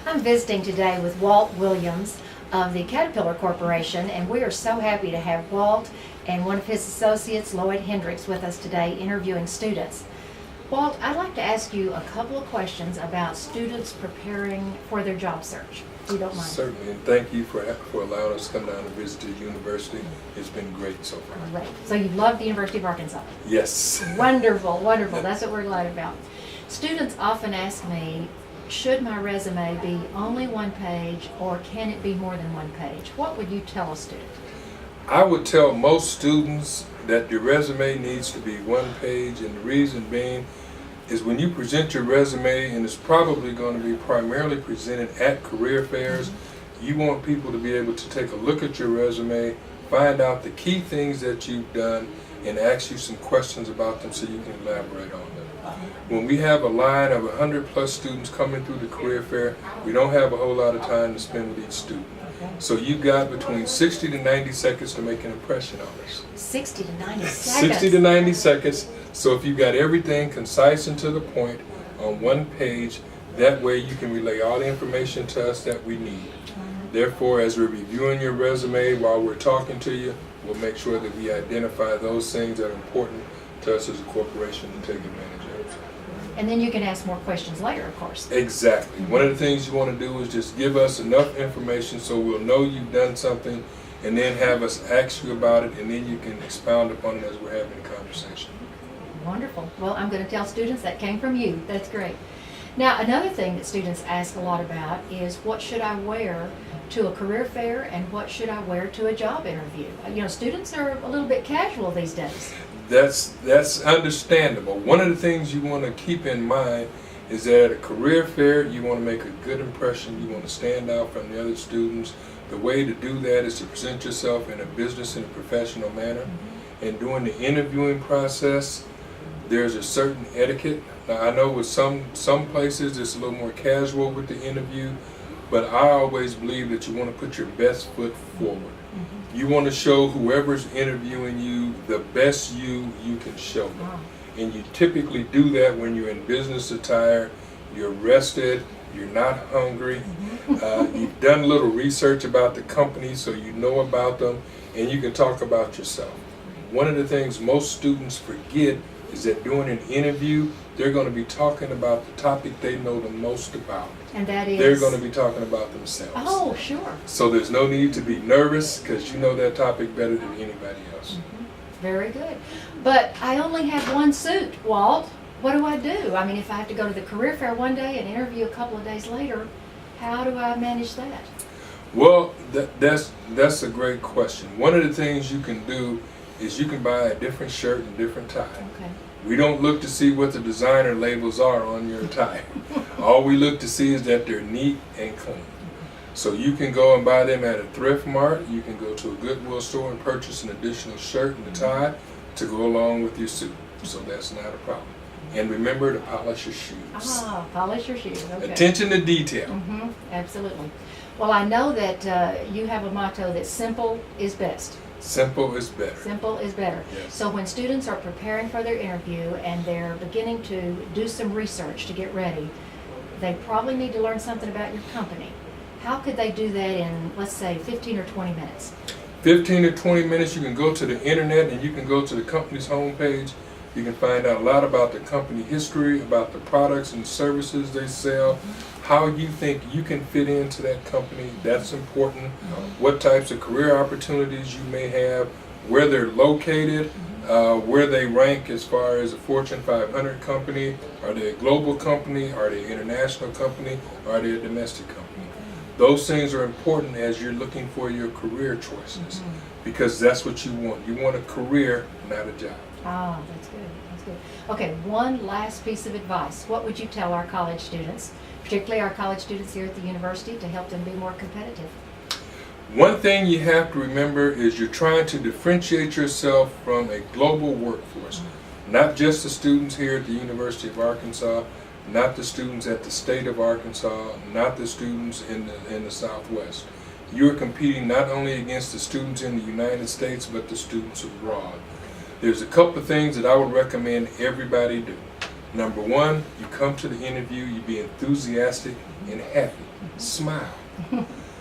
I'm visiting today with Walt Williams of the Caterpillar Corporation, and we are so happy to have Walt and one of his associates, Lloyd Hendricks, with us today interviewing students. Walt, I'd like to ask you a couple of questions about students preparing for their job search, if you don't mind. Certainly, and thank you for allowing us to come down and visit the university. It's been great so far. All right. So you love the University of Arkansas? Yes. Wonderful, wonderful. That's what we're glad about. Students often ask me, should my resume be only one page or can it be more than one page? What would you tell a student? I would tell most students that your resume needs to be one page, and the reason being is when you present your resume, and it's probably going to be primarily presented at career fairs, you want people to be able to take a look at your resume, find out the key things that you've done, and ask you some questions about them so you can elaborate on them. When we have a line of 100+ students coming through the career fair, we don't have a whole lot of time to spend with each student. So you've got between 60 to 90 seconds to make an impression on us. 60 to 90 seconds. 60 to 90 seconds. So if you've got everything concise and to the point on one page, that way you can relay all the information to us that we need. Therefore, as we're reviewing your resume while we're talking to you, we'll make sure that we identify those things that are important to us as a corporation and take advantage of it. And then you can ask more questions later, of course. Exactly. One of the things you want to do is just give us enough information so we'll know you've done something, and then have us ask you about it, and then you can expound upon it as we're having a conversation. Wonderful. Well, I'm going to tell students that came from you. That's great. Now, another thing that students ask a lot about is what should I wear to a career fair and what should I wear to a job interview? You know, students are a little bit casual these days. That's understandable. One of the things you want to keep in mind is that at a career fair, you want to make a good impression. You want to stand out from the other students. The way to do that is to present yourself in a business and a professional manner. And during the interviewing process, there's a certain etiquette. Now, I know with some places it's a little more casual with the interview, but I always believe that you want to put your best foot forward. You want to show whoever's interviewing you the best you can show them. Wow. And you typically do that when you're in business attire, you're rested, you're not hungry, you've done a little research about the company so you know about them, and you can talk about yourself. One of the things most students forget is that during an interview, they're going to be talking about the topic they know the most about. And that is? They're going to be talking about themselves. Oh, sure. So there's no need to be nervous because you know that topic better than anybody else. Very good. But I only have one suit, Walt. What do I do? I mean, if I have to go to the career fair one day and interview a couple of days later, how do I manage that? Well, that's a great question. One of the things you can do is you can buy a different shirt and different tie. Okay. We don't look to see what the designer labels are on your tie. All we look to see is that they're neat and clean. So you can go and buy them at a thrift mart. You can go to a Goodwill store and purchase an additional shirt and a tie to go along with your suit. So that's not a problem. And remember to polish your shoes. Ah, polish your shoes. Okay. Attention to detail. Absolutely. Well, I know that you have a motto that simple is best. Simple is better. Simple is better. Yes. So when students are preparing for their interview and they're beginning to do some research to get ready, they probably need to learn something about your company. How could they do that in, let's say, 15 or 20 minutes? 15 to 20 minutes, you can go to the internet and you can go to the company's homepage. You can find out a lot about the company history, about the products and services they sell, how you think you can fit into that company. That's important. What types of career opportunities you may have, where they're located, where they rank as far as a Fortune 500 company. Are they a global company? Are they an international company? Are they a domestic company? Those things are important as you're looking for your career choices, because that's what you want. You want a career, not a job. Ah, that's good. That's good. Okay, one last piece of advice. What would you tell our college students, particularly our college students here at the university, to help them be more competitive? One thing you have to remember is you're trying to differentiate yourself from a global workforce. Not just the students here at the University of Arkansas, not the students at the state of Arkansas, not the students in the Southwest. You're competing not only against the students in the United States, but the students abroad. There's a couple of things that I would recommend everybody do. Number one, you come to the interview, you be enthusiastic and happy. Smile.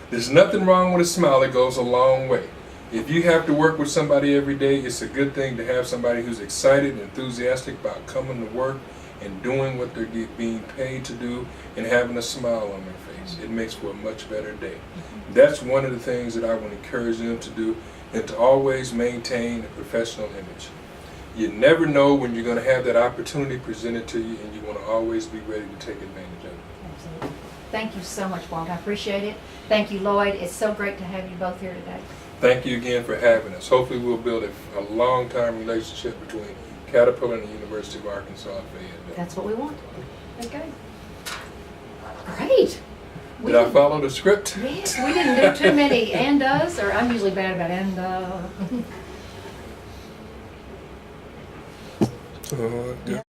There's nothing wrong with a smile. It goes a long way. If you have to work with somebody every day, it's a good thing to have somebody who's excited and enthusiastic about coming to work and doing what they're being paid to do and having a smile on their face. It makes for a much better day. That's one of the things that I would encourage them to do, and to always maintain a professional image. You never know when you're going to have that opportunity presented to you, and you want to always be ready to take advantage of it. Absolutely. Thank you so much, Walt. I appreciate it. Thank you, Lloyd. It's so great to have you both here today. Thank you again for having us. Hopefully we'll build a long-time relationship between Caterpillar and the University of Arkansas at Fayetteville. That's what we want. Okay. Great. Did I follow the script? Yes, we didn't do too many and-does, or I'm usually bad about and. Yeah.